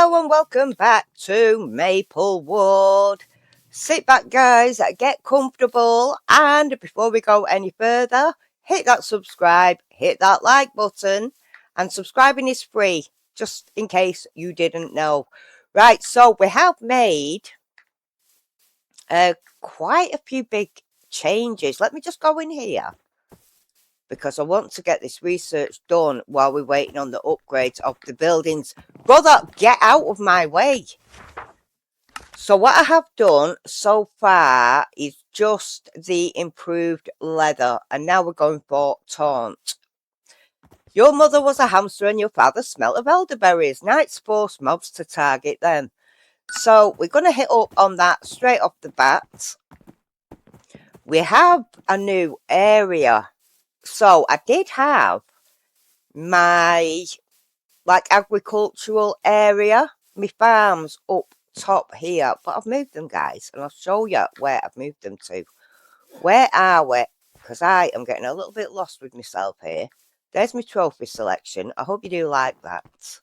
Hello and welcome back to Maplewood. Sit back guys, get comfortable, and before we go any further, hit that subscribe, hit that like button, and subscribing is free, just in case you didn't know. Right, so we have made quite a few big changes. Let me just go in here, because I want to get this research done while we're waiting on the upgrades of the buildings. Brother, get out of my way. So what I have done so far is just the improved leather, and now we're going for taunt. Your mother was a hamster and your father smelt of elderberries. Knights force mobs to target them. So we're going to hit up on that straight off the bat. We have a new area. So I did have my agricultural area, my farms up top here, but I've moved them, guys, and I'll show you where I've moved them to. Where are we? Because I am getting a little bit lost with myself here. There's my trophy selection. I hope you do like that.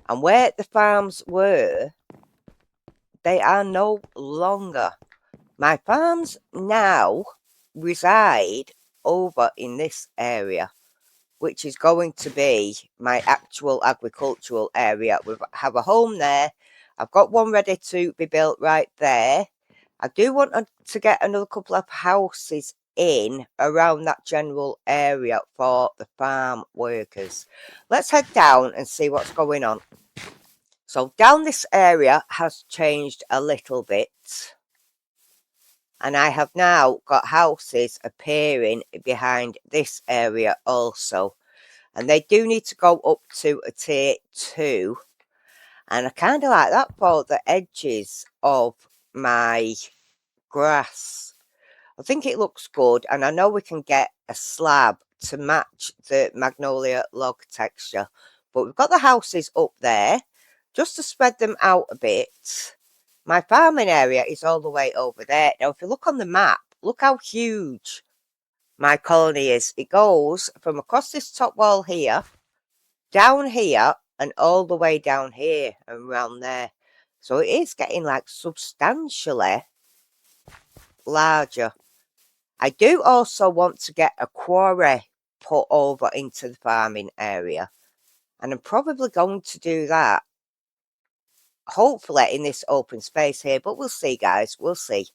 And where the farms were, they are no longer. My farms now reside over in this area, which is going to be my actual agricultural area. We have a home there. I've got one ready to be built right there. I do want to get another couple of houses in around that general area for the farm workers. Let's head down and see what's going on. So down this area has changed a little bit. And I have now got houses appearing behind this area also. And they do need to go up to a tier 2. And I kind of like that for the edges of my grass. I think it looks good. And I know we can get a slab to match the magnolia log texture. But we've got the houses up there just to spread them out a bit. My farming area is all the way over there. Now, if you look on the map, look how huge my colony is. It goes from across this top wall here, down here, and all the way down here and around there. So it is getting like substantially larger. I do also want to get a quarry put over into the farming area, and I'm probably going to do that hopefully in this open space here, but we'll see, guys, we'll see.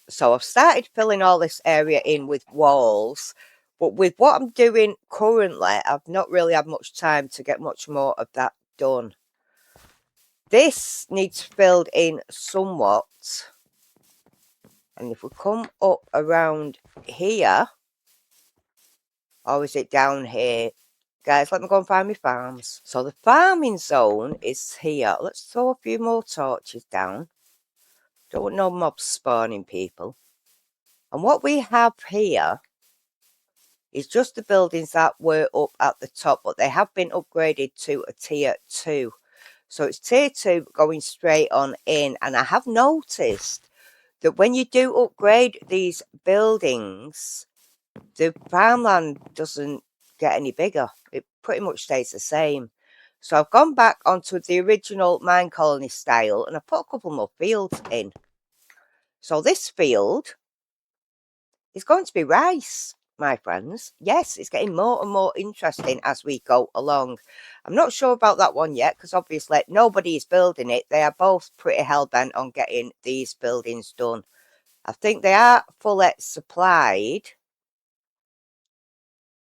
So I've started filling all this area in with walls, but with what I'm doing currently, I've not really had much time to get much more of that done. This needs filled in somewhat. And if we come up around here, or is it down here? Guys, let me go and find my farms. So the farming zone is here. Let's throw a few more torches down. Don't want no mobs spawning, people. And what we have here is just the buildings that were up at the top, but they have been upgraded to a tier 2. So it's tier 2 going straight on in. And I have noticed that when you do upgrade these buildings, the farmland doesn't get any bigger. It pretty much stays the same. So I've gone back onto the original Minecolony style, and I put a couple more fields in. So this field is going to be rice, my friends. Yes, it's getting more and more interesting as we go along. I'm not sure about that one yet, because obviously nobody is building it. They are both pretty hell-bent on getting these buildings done. I think they are fully supplied.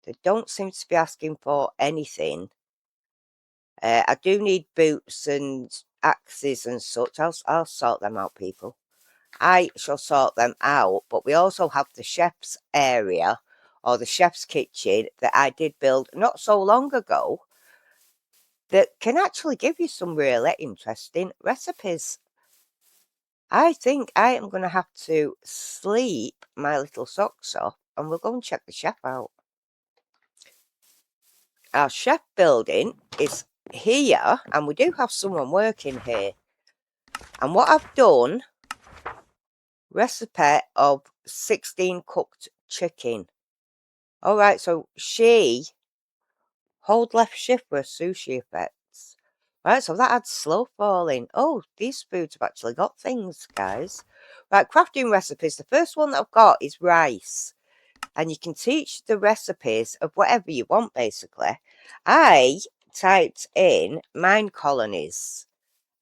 They don't seem to be asking for anything. I do need boots and axes and such. I'll sort them out, people. I shall sort them out. But we also have the chef's area, or the chef's kitchen, that I did build not so long ago, that can actually give you some really interesting recipes. I think I am going to have to sleep my little socks off, and we'll go and check the chef out. Our chef building is here, and we do have someone working here. And what I've done, recipe of 16 cooked chicken. All right, so she hold left shift for sushi effects. Right, so that adds slow falling. Oh, these foods have actually got things, guys. Right, crafting recipes. The first one that I've got is rice. And you can teach the recipes of whatever you want, basically. I typed in Minecolonies.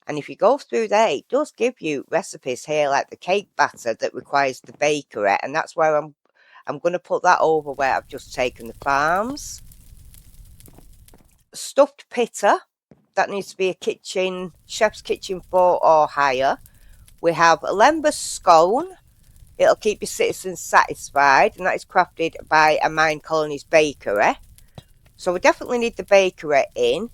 And if you go through there, it does give you recipes here, like the cake batter that requires the bakery. And that's where I'm going to put that over where I've just taken the farms. Stuffed pitta. That needs to be a kitchen, chef's kitchen 4 or higher. We have a lembas scone. It'll keep your citizens satisfied, and that is crafted by a Minecolonies bakery. So we definitely need the bakery in.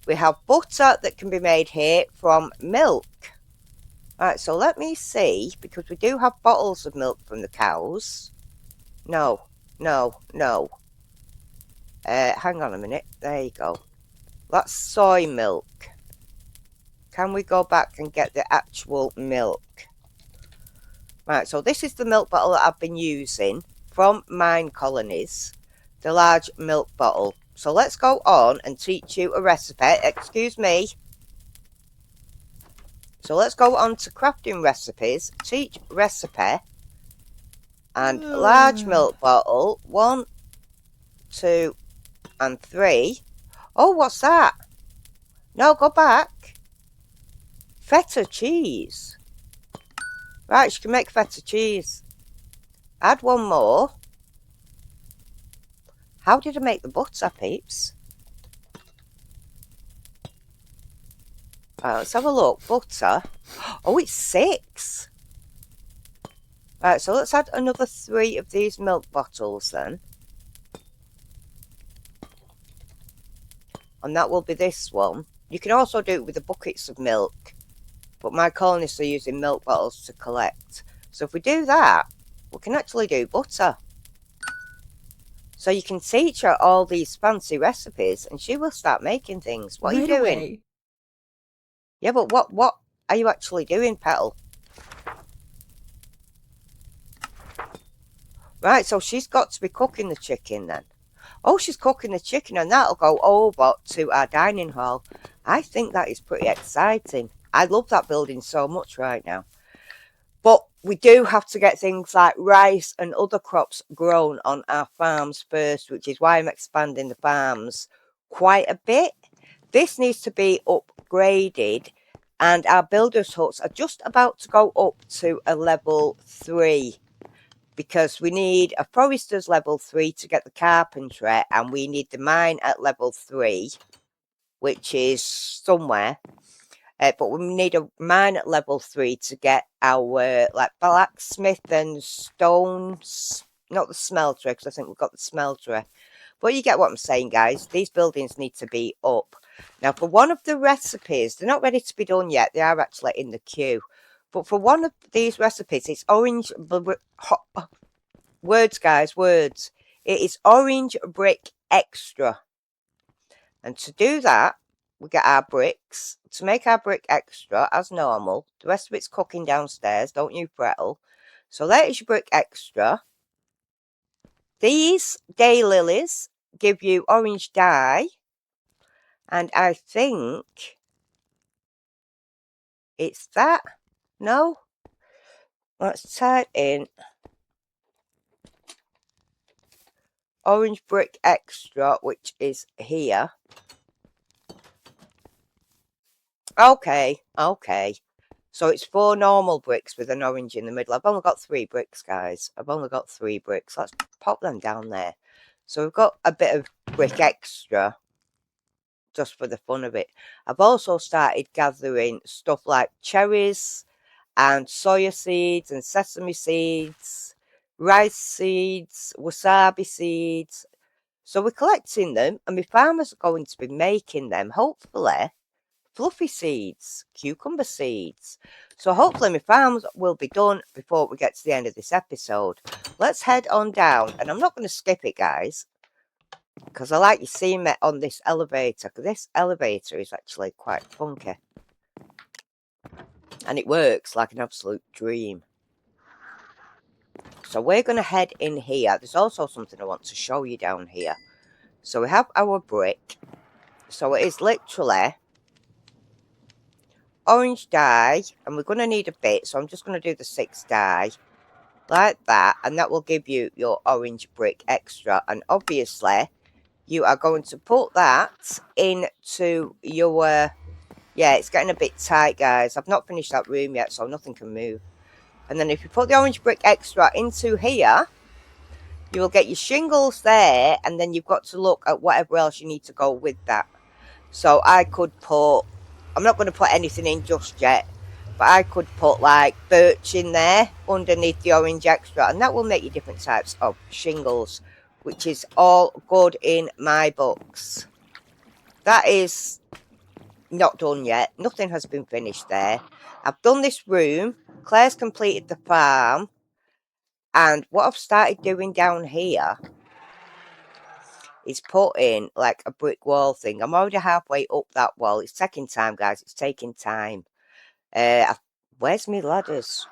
We have butter that can be made here from milk. Right, so let me see, because we do have bottles of milk from the cows. No. Hang on a minute. There you go. That's soy milk. Can we go back and get the actual milk? Right, so this is the milk bottle that I've been using from Minecolonies, the large milk bottle. So let's go on and teach you a recipe. Excuse me. So let's go on to crafting recipes, teach recipe, and large milk bottle, 1, 2, and 3. Oh, what's that? No, go back. Feta cheese. Right, you can make feta cheese. Add 1 more. How did I make the butter, peeps? Right, let's have a look. Butter. Oh, it's 6. Right, so let's add another 3 of these milk bottles then. And that will be this one. You can also do it with the buckets of milk. But my colonists are using milk bottles to collect. So if we do that, we can actually do butter. So you can teach her all these fancy recipes and she will start making things. What are you doing? Away. Yeah, but what are you actually doing, Petal? Right, so she's got to be cooking the chicken then. Oh, she's cooking the chicken and that'll go over to our dining hall. I think that is pretty exciting. I love that building so much right now. But we do have to get things like rice and other crops grown on our farms first, which is why I'm expanding the farms quite a bit. This needs to be upgraded and our builders' huts are just about to go up to a level 3. Because we need a forester's level 3 to get the carpentry, and we need the mine at level 3, which is somewhere. But we need a mine at level 3 to get our like blacksmith and stones, not the smelter, because I think we've got the smelter. But you get what I'm saying, guys. These buildings need to be up. Now, for one of the recipes, they're not ready to be done yet. They are actually in the queue. But for one of these recipes, it's orange... Words, guys, words. It is orange brick extra. And to do that, we get our bricks. To make our brick extra, as normal, the rest of it's cooking downstairs. Don't you frettle. So there is your brick extra. These daylilies give you orange dye. And I think it's that. No? Let's type in orange brick extra, which is here. Okay. So it's 4 normal bricks with an orange in the middle. I've only got 3 bricks, guys. I've only got 3 bricks. Let's pop them down there. So we've got a bit of brick extra, just for the fun of it. I've also started gathering stuff like cherries and soya seeds and sesame seeds, rice seeds, wasabi seeds. So we're collecting them, and my farmers are going to be making them, hopefully, fluffy seeds, cucumber seeds. So hopefully my farms will be done before we get to the end of this episode. Let's head on down, and I'm not going to skip it, guys, because I like you seeing me on this elevator, because this elevator is actually quite funky. And it works like an absolute dream. So we're going to head in here. There's also something I want to show you down here. So we have our brick. So it is literally orange dye, and we're going to need a bit, so I'm just going to do the 6 dye like that, and that will give you your orange brick extra. And obviously you are going to put that into your yeah, it's getting a bit tight, guys. I've not finished that room yet, so nothing can move. And then if you put the orange brick extra into here, you will get your shingles there, and then you've got to look at whatever else you need to go with that. So I could put, I'm not going to put anything in just yet, but I could put like birch in there underneath the orange extra, and that will make you different types of shingles, which is all good in my books. That is not done yet. Nothing has been finished there. I've done this room. Claire's completed the farm. And what I've started doing down here is putting like a brick wall thing. I'm already halfway up that wall. It's taking time, guys. It's taking time. Where's my ladders?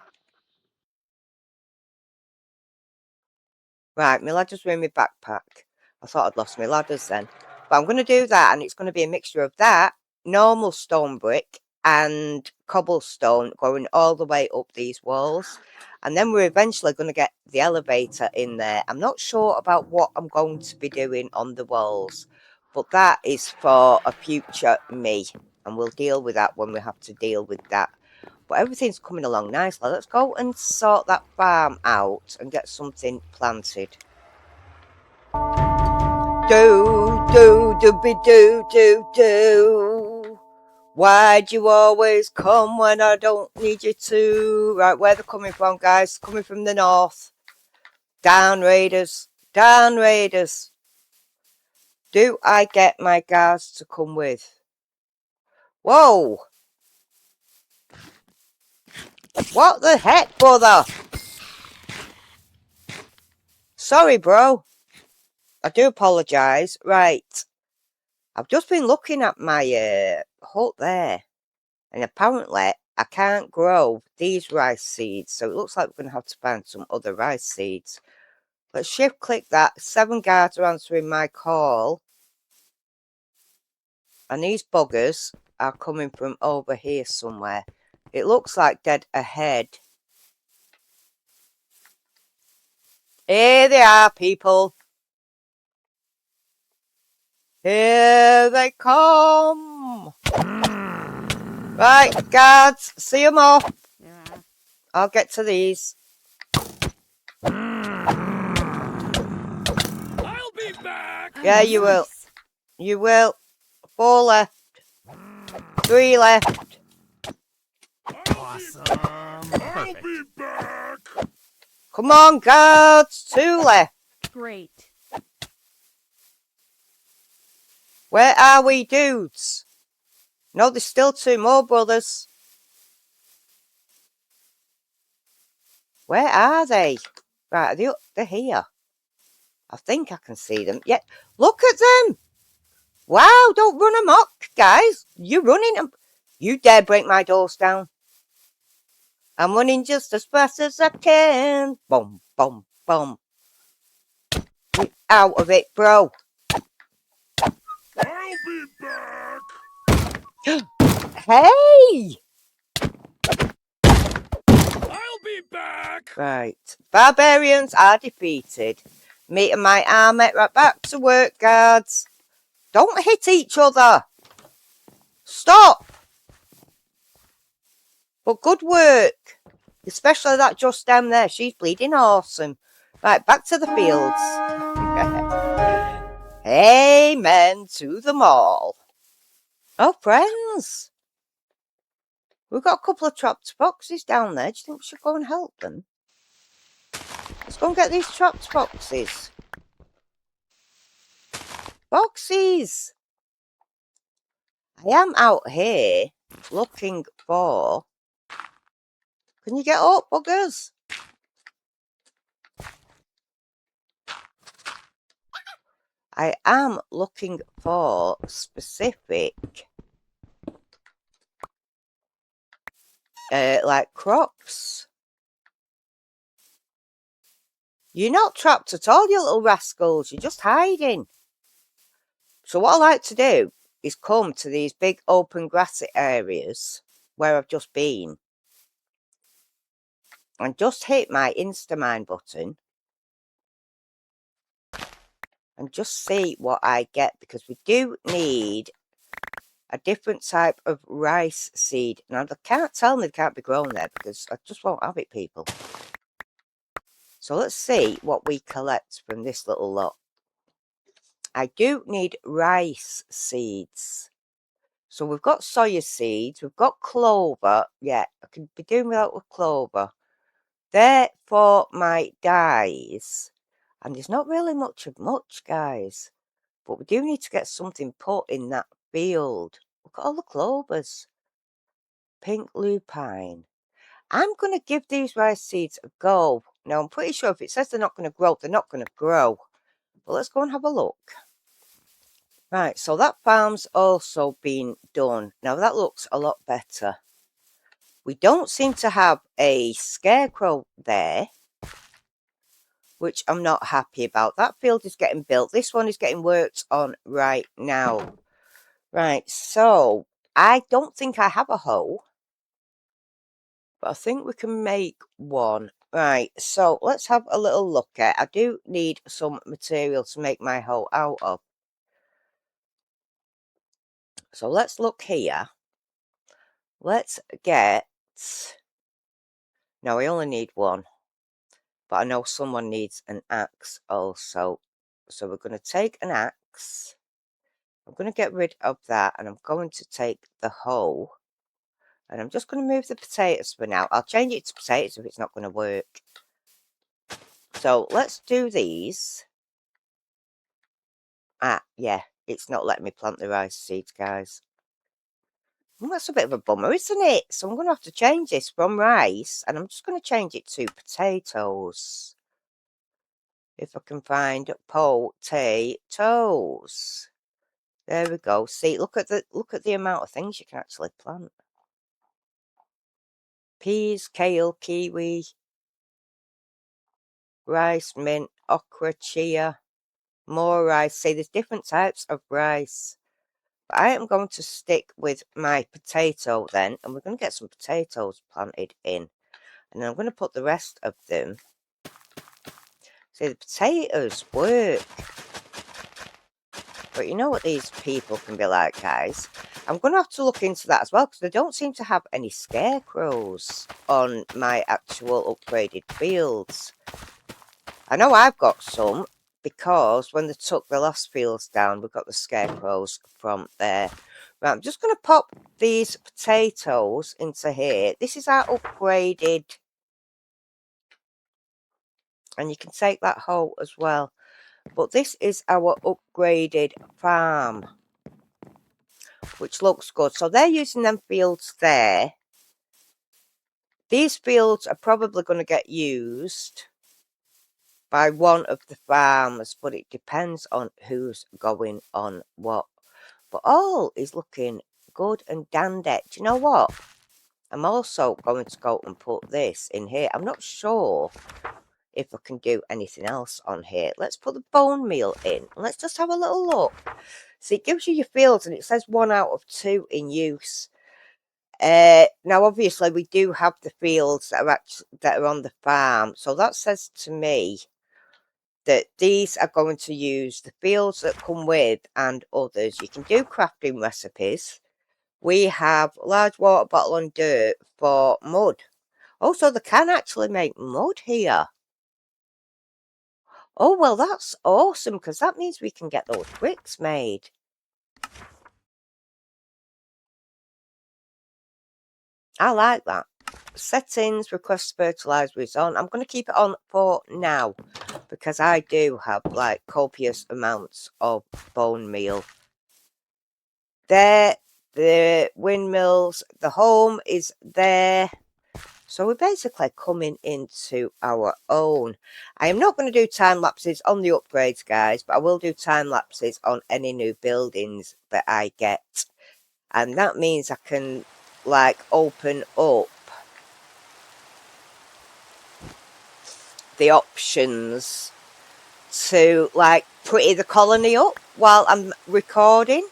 Right, my ladders were in my backpack. I thought I'd lost my ladders then. But I'm going to do that, and it's going to be a mixture of that, normal stone brick, and cobblestone going all the way up these walls. And then we're eventually going to get the elevator in there. I'm not sure about what I'm going to be doing on the walls, but that is for a future me. And we'll deal with that when we have to deal with that. But everything's coming along nicely. Let's go and sort that farm out and get something planted. Do. Why'd you always come when I don't need you to? Right, where they're coming from, guys? Coming from the north. Down, raiders. Down, raiders. Do I get my guards to come with? Whoa. What the heck, brother? Sorry, bro. I do apologise. Right. I've just been looking at my hut there. And apparently, I can't grow these rice seeds. So it looks like we're going to have to find some other rice seeds. Let's shift click that. 7 guards are answering my call. And these buggers are coming from over here somewhere. It looks like dead ahead. Here they are, people. Here they come. Right, guards, see them off. Yeah. I'll get to these. I'll be back. Yeah, you will. You will. 4 left. 3 left. Awesome. I'll be back. Come on, guards. 2 left. Great. Where are we, dudes? No, there's still 2 more, brothers. Where are they? Right, they're here. I think I can see them. Yeah, look at them. Wow, don't run amok, guys. You're running. You dare break my doors down. I'm running just as fast as I can. Boom, boom, boom. Get out of it, bro. I'll be back. Hey! I'll be back. Right. Barbarians are defeated. Me and my army right back to work, guards. Don't hit each other. Stop. But good work. Especially that just down there. She's bleeding awesome. Right, back to the fields. Amen to them all. Oh, friends. We've got a couple of trapped foxes down there. Do you think we should go and help them? Let's go and get these trapped foxes. Foxes! I am out here looking for... Can you get up, buggers? I am looking for specific... like crops. You're not trapped at all, you little rascals. You're just hiding. So what I like to do is come to these big open grassy areas where I've just been and just hit my Instamine button and just see what I get, because we do need a different type of rice seed. Now, they can't tell me they can't be grown there because I just won't have it, people. So let's see what we collect from this little lot. I do need rice seeds. So we've got soya seeds, we've got clover. Yeah, I can be doing without the clover. They're for my dyes. And there's not really much of much, guys. But we do need to get something put in that field. Look at all the clovers. Pink lupine. I'm going to give these rice seeds a go. Now, I'm pretty sure if it says they're not going to grow, they're not going to grow. But let's go and have a look. Right, so that farm's also been done. Now, that looks a lot better. We don't seem to have a scarecrow there, which I'm not happy about. That field is getting built. This one is getting worked on right now. Right, so I don't think I have a hoe, but I think we can make one. Right, so let's have a little look at. I do need some material to make my hoe out of. So let's look here. Let's get... No, I only need one. But I know someone needs an axe also. So we're going to take an axe. I'm going to get rid of that, and I'm going to take the hoe. And I'm just going to move the potatoes for now. I'll change it to potatoes if it's not going to work. So let's do these. Ah, yeah, it's not letting me plant the rice seeds, guys. Well, that's a bit of a bummer, isn't it? So I'm going to have to change this from rice, and I'm just going to change it to potatoes. If I can find potatoes. There we go. See, look at the amount of things you can actually plant. Peas, kale, kiwi, rice, mint, okra, chia, more rice. See, there's different types of rice. But I am going to stick with my potato then, and we're going to get some potatoes planted in. And then I'm going to put the rest of them. See, the potatoes work. But you know what these people can be like, guys? I'm going to have to look into that as well, because they don't seem to have any scarecrows on my actual upgraded fields. I know I've got some, because when they took the last fields down, we got the scarecrows from there. Right, I'm just going to pop these potatoes into here. This is our upgraded... And you can take that hoe as well. But this is our upgraded farm, which looks good. So they're using them fields there. These fields are probably going to get used by one of the farmers, but it depends on who's going on what. But all is looking good and dandy. Do you know what? I'm also going to go and put this in here. I'm not sure if I can do anything else on here. Let's put the bone meal in. Let's just have a little look. See, it gives you your fields, and it says 1 out of 2 in use. Now, obviously, we do have the fields that are on the farm. So that says to me that these are going to use the fields that come with and others. You can do crafting recipes. We have large water bottle and dirt for mud. Also, they can actually make mud here. Oh, well, that's awesome, because that means we can get those bricks made. I like that. Settings, request fertilizer is on. I'm going to keep it on for now, because I do have, like, copious amounts of bone meal. There, the windmills, the home is there. So we're basically coming into our own. I am not going to do time lapses on the upgrades, guys, but I will do time lapses on any new buildings that I get. And that means I can, like, open up the options to, like, pretty the colony up while I'm recording.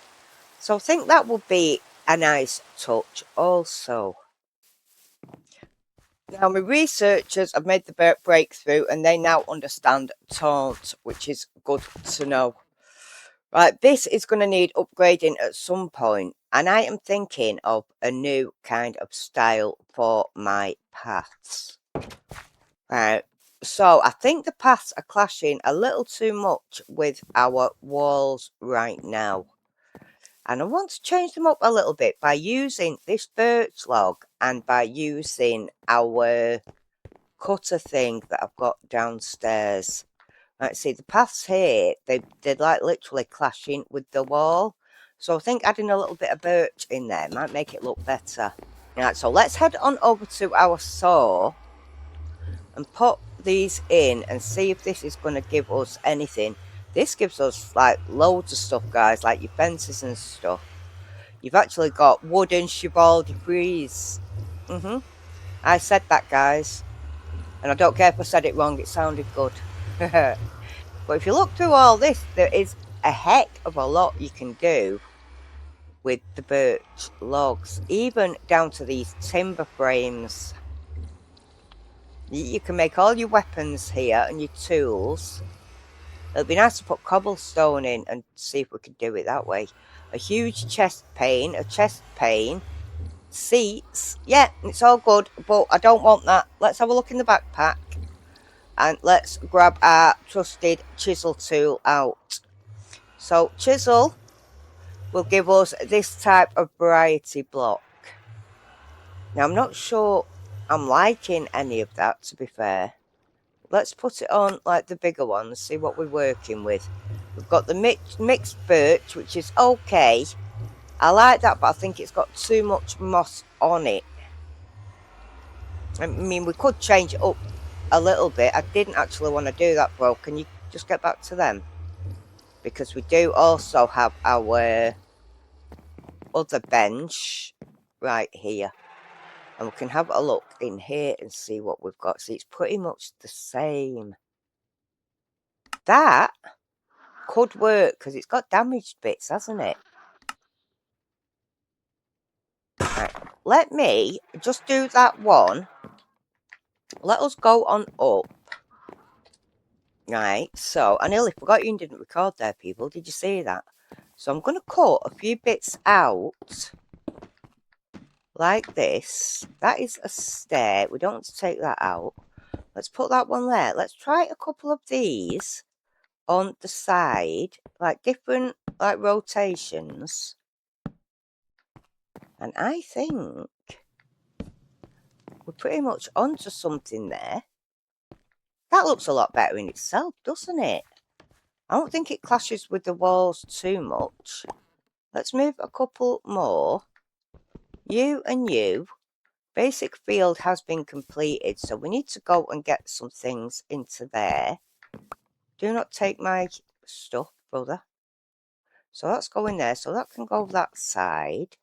So I think that would be a nice touch also. Now, my researchers have made the breakthrough and they now understand taunt, which is good to know. Right, this is going to need upgrading at some point, and I am thinking of a new kind of style for my paths. Right, so I think the paths are clashing a little too much with our walls right now. And I want to change them up a little bit by using this birch log and by using our cutter thing that I've got downstairs. Right, see the paths here, they're like literally clashing with the wall. So I think adding a little bit of birch in there might make it look better. Right, so let's head on over to our saw and put these in and see if this is going to give us anything. This gives us like loads of stuff, guys, like your fences and stuff. You've actually got wooden cheval de frise. I said that, guys. And I don't care if I said it wrong, it sounded good. But if you look through all this, there is a heck of a lot you can do with the birch logs, even down to these timber frames. You can make all your weapons here and your tools. It'll be nice to put cobblestone in and see if we can do it that way. A huge chest pane, seats. Yeah, it's all good, but I don't want that. Let's have a look in the backpack. And let's grab our trusted chisel tool out. So chisel will give us this type of variety block. Now I'm not sure I'm liking any of that, to be fair. Let's put it on like the bigger ones, see what we're working with. We've got the mixed birch, which is okay. I like that, but I think it's got too much moss on it. I mean, we could change it up a little bit. I didn't actually want to do that, bro. Can you just get back to them? Because we do also have our other bench right here. And we can have a look in here and see what we've got. See, it's pretty much the same. That could work because it's got damaged bits, hasn't it? Right. Let me just do that one. Let us go on up. Right, so I nearly forgot you didn't record there, people. Did you see that? So I'm going to cut a few bits out like this. That is a stair. We don't want to take that out. Let's put that one there. Let's try a couple of these on the side, like different like rotations. And I think we're pretty much onto something there. That looks a lot better in itself, doesn't it? I don't think it clashes with the walls too much. Let's move a couple more. You and you. Basic field has been completed, so we need to go and get some things into there. Do not take my stuff, brother. So that's going there. So that can go that side.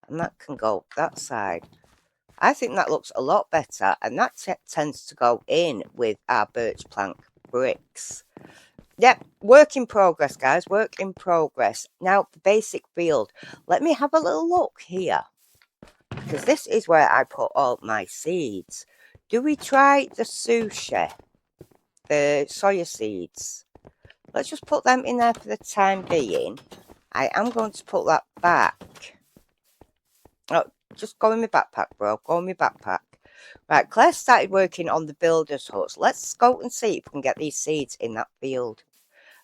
And that can go that side. I think that looks a lot better. And that tends to go in with our birch plank bricks. Yep, work in progress, guys. Work in progress. Now, the basic field. Let me have a little look here. Because this is where I put all my seeds. Do we try the sushi? The soya seeds? Let's just put them in there for the time being. I am going to put that back. Oh, just go in my backpack, bro. Go in my backpack. Right, Claire started working on the builder's huts. Let's go and see if we can get these seeds in that field.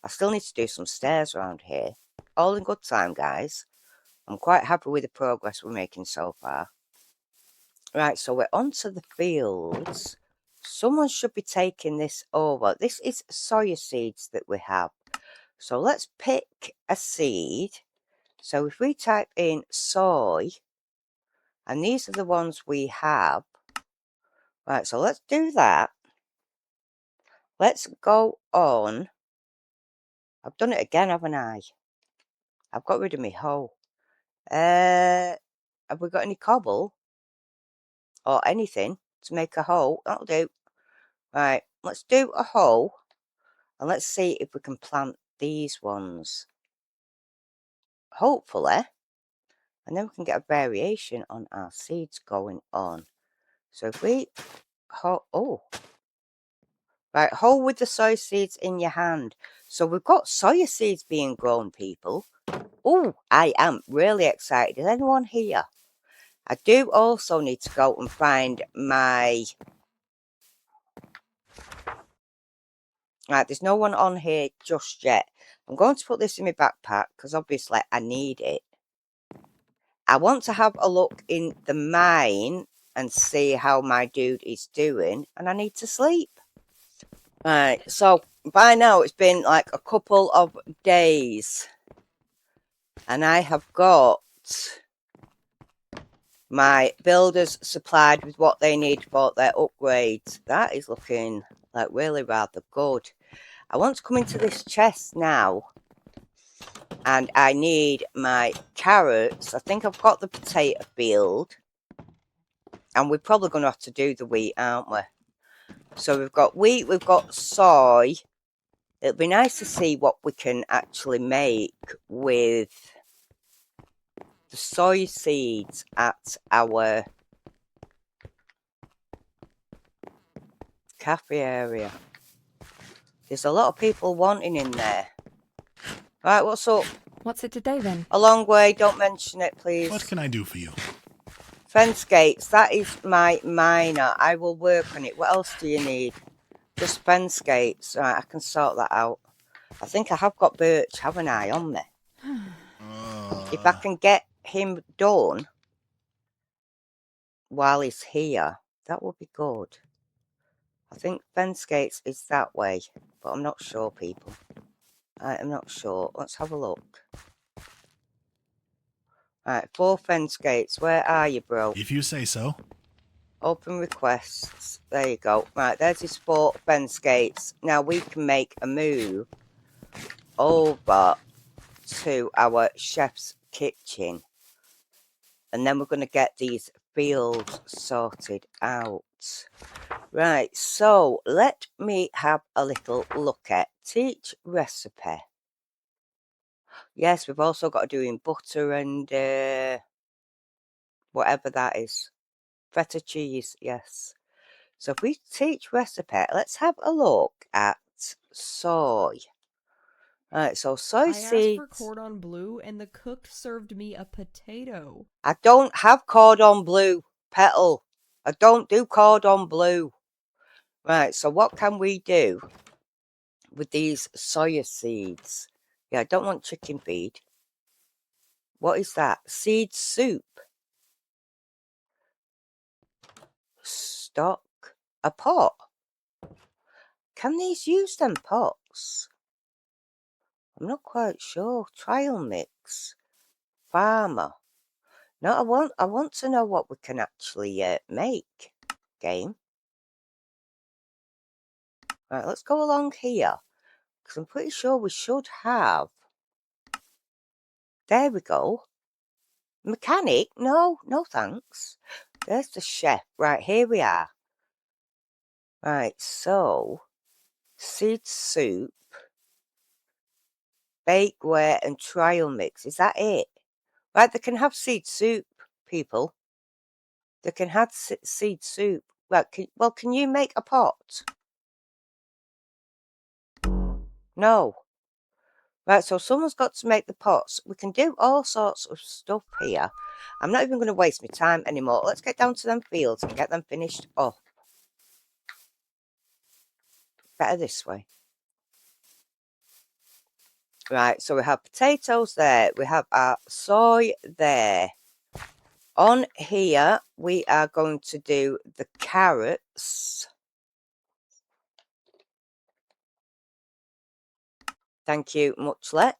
I still need to do some stairs around here. All in good time, guys. I'm quite happy with the progress we're making so far. Right, so we're onto the fields. Someone should be taking this over. This is soya seeds that we have. So let's pick a seed. So if we type in soy, and these are the ones we have. Right, so let's do that. Let's go on. I've done it again, haven't I? I've got rid of my hoe. Have we got any cobble? Or anything to make a hole? That'll do. Right, let's do a hole. And let's see if we can plant these ones. Hopefully. And then we can get a variation on our seeds going on. So if we hold, oh, right, hold with the soy seeds in your hand. So we've got soya seeds being grown, people. Oh, I am really excited. Is anyone here? I do also need to go and find my... Right, there's no one on here just yet. I'm going to put this in my backpack because obviously I need it. I want to have a look in the mine and see how my dude is doing, and I need to sleep. Right, so by now it's been like a couple of days, and I have got my builders supplied with what they need for their upgrades. That is looking like really rather good. I want to come into this chest now, and I need my carrots. I think I've got the potato field, and we're probably going to have to do the wheat, aren't we? So we've got wheat, we've got soy. It'll be nice to see what we can actually make with the soy seeds at our cafe area. There's a lot of people wanting in there. Right, what's up? What's it today then? A long way, don't mention it, please. What can I do for you? Fence gates, that is my miner. I will work on it. What else do you need? Just fence gates. Right, I can sort that out. I think I have got birch, haven't I, on me? If I can get him done while he's here, that would be good. I think fence gates is that way, but I'm not sure, people. I am not sure. Let's have a look. Right, 4 fence gates. Where are you, bro? If you say so. Open requests. There you go. Right, there's his 4 fence gates. Now we can make a move over to our chef's kitchen. And then we're going to get these fields sorted out. Right, so let me have a little look at teach recipe. Yes, we've also got to do in butter and whatever that is. Feta cheese, yes. So if we teach recipe, let's have a look at soy. Right, so soy seeds. I asked for cordon bleu and the cook served me a potato. I don't have cordon bleu, Petal. I don't do cordon bleu. Right, so what can we do with these soya seeds? Yeah, I don't want chicken feed. What is that? Seed soup. Stock a pot. Can these use them pots? I'm not quite sure. Trial mix. Farmer. No, I want to know what we can actually make. Game. Right, let's go along here. Because I'm pretty sure we should have. There we go. Mechanic? No, no thanks. There's the chef. Right, here we are. Right, so seed soup, bakeware and trial mix. Is that it? Right, they can have seed soup, people. They can have seed soup. Well, can you make a pot? No. Right, so someone's got to make the pots. We can do all sorts of stuff here. I'm not even going to waste my time anymore. Let's get down to them fields and get them finished off. Better this way. Right, so we have potatoes there. We have our soy there. On here, we are going to do the carrots. Thank you, Muchlet.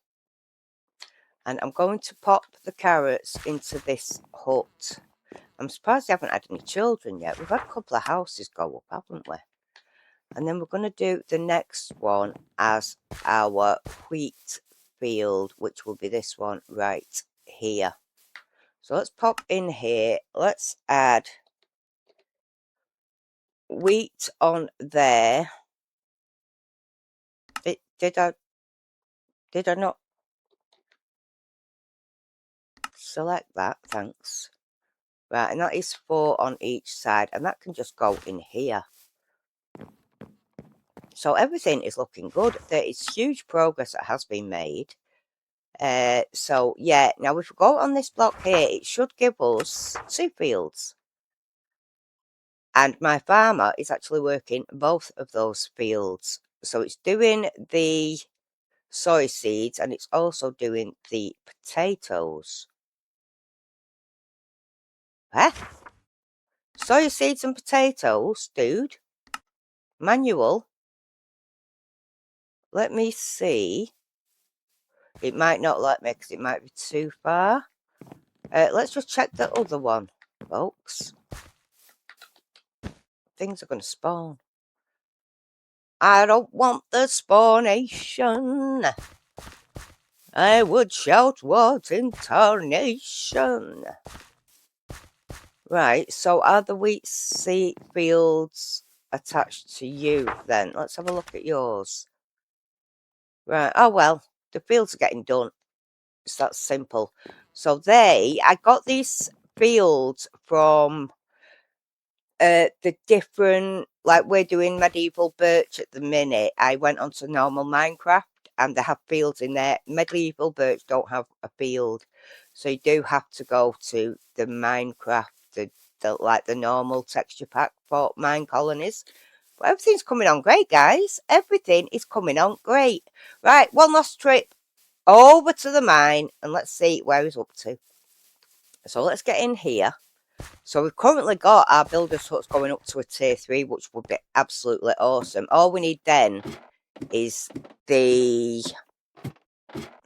And I'm going to pop the carrots into this hut. I'm surprised they haven't had any children yet. We've had a couple of houses go up, haven't we? And then we're going to do the next one as our wheat field, which will be this one right here. So let's pop in here. Let's add wheat on there. Did I not select that? Thanks. Right, and that is 4 on each side, and that can just go in here. So everything is looking good. There is huge progress that has been made. So yeah, now if we go on this block here, it should give us 2 fields. And my farmer is actually working both of those fields. So it's doing the soy seeds and it's also doing the potatoes. Huh? Soy seeds and potatoes, dude? Manual? Let me see. It might not let me because it might be too far. Let's just check the other one, folks. Things are going to spawn. I don't want the spawnation. I would shout what in tarnation. Right, so are the wheat seed fields attached to you then? Let's have a look at yours. Right, oh well, the fields are getting done. It's that simple. So I got these fields from the different, like we're doing medieval birch at the minute. I went onto normal Minecraft and they have fields in there. Medieval birch don't have a field, so you do have to go to the Minecraft, like the normal texture pack for Minecolonies. But everything's coming on great, guys. Everything is coming on great. Right, one last trip over to the mine and let's see where he's up to. So let's get in here. So we've currently got our builder's huts going up to a tier 3, which would be absolutely awesome. All we need then is the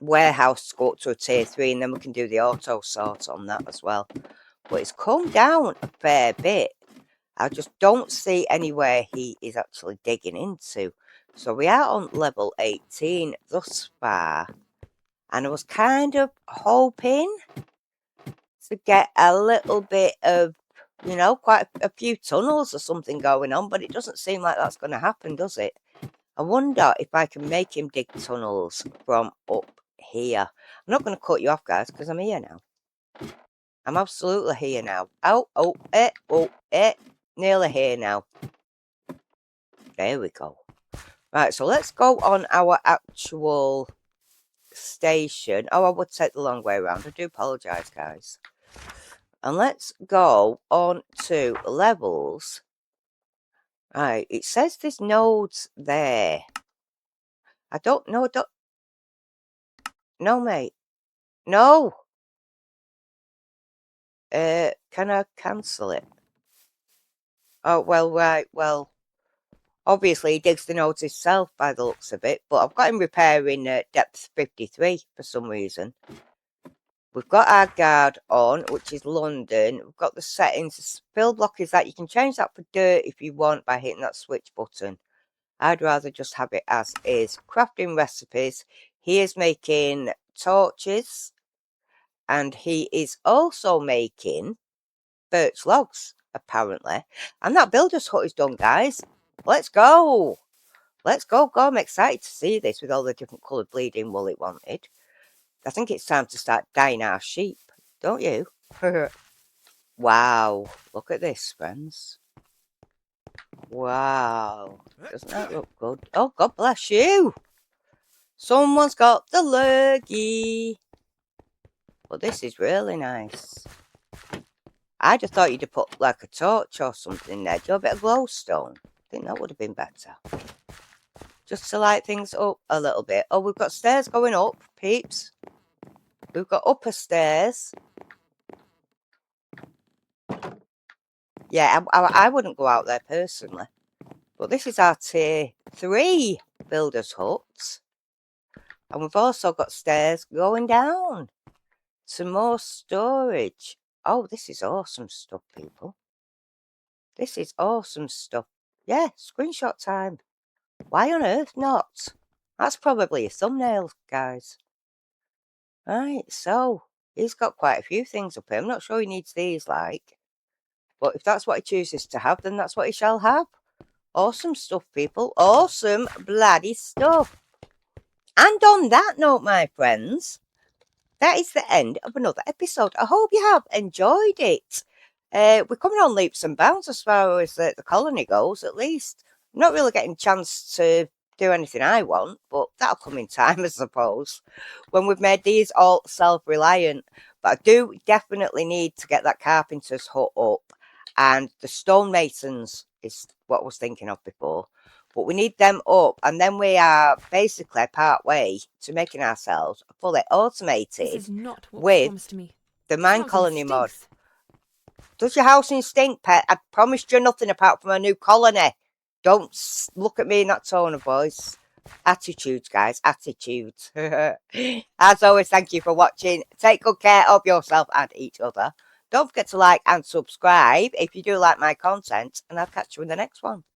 warehouse to go up to a tier 3, and then we can do the auto sort on that as well. But it's come down a fair bit. I just don't see anywhere he is actually digging into. So we are on level 18 thus far. And I was kind of hoping to get a little bit of, you know, quite a few tunnels or something going on, but it doesn't seem like that's going to happen, does it? I wonder if I can make him dig tunnels from up here. I'm not going to cut you off, guys, because I'm here now. I'm absolutely here now. Oh, nearly here now. There we go. Right, so let's go on our actual station. Oh, I would take the long way around. I do apologise, guys. And let's go on to levels. Right, it says there's nodes there. I don't know. No, mate. No. Can I cancel it? Oh, well, right. Well, obviously he digs the nodes himself by the looks of it, but I've got him repairing depth 53 for some reason. We've got our guard on, which is London. We've got the settings. Fill block is that you can change that for dirt if you want by hitting that switch button. I'd rather just have it as is. Crafting recipes. He is making torches. And he is also making birch logs, apparently. And that builder's hut is done, guys. Let's go. Let's go. I'm excited to see this with all the different coloured bleeding wool it wanted. I think it's time to start dyeing our sheep, don't you? Wow, look at this, friends. Wow, doesn't that look good? Oh, God bless you. Someone's got the lurgy. Well, this is really nice. I just thought you'd have put like a torch or something there. Do you have a bit of glowstone? I think that would have been better. Just to light things up a little bit. Oh, we've got stairs going up, peeps. We've got upper stairs. Yeah, I wouldn't go out there personally. But this is our tier 3 builder's huts. And we've also got stairs going down to more storage. Oh, this is awesome stuff, people. This is awesome stuff. Yeah, screenshot time. Why on earth not? That's probably a thumbnail, guys. Right, so he's got quite a few things up here. I'm not sure he needs these, like. But if that's what he chooses to have, then that's what he shall have. Awesome stuff, people. Awesome bloody stuff. And on that note, my friends, that is the end of another episode. I hope you have enjoyed it. We're coming on leaps and bounds as far as the colony goes, at least. I'm not really getting a chance to do anything I want, but that'll come in time, I suppose, when we've made these all self-reliant. But I do definitely need to get that carpenter's hut up, and the stonemasons is what I was thinking of before. But we need them up, and then we are basically part way to making ourselves fully This automated is not what was with promised to me. the This mine housing colony mod. stinks. Does your housing stink, pet? I promised you nothing apart from a new colony. Don't look at me in that tone of voice. Attitudes, guys, attitudes. As always, thank you for watching. Take good care of yourself and each other. Don't forget to like and subscribe if you do like my content, and I'll catch you in the next one.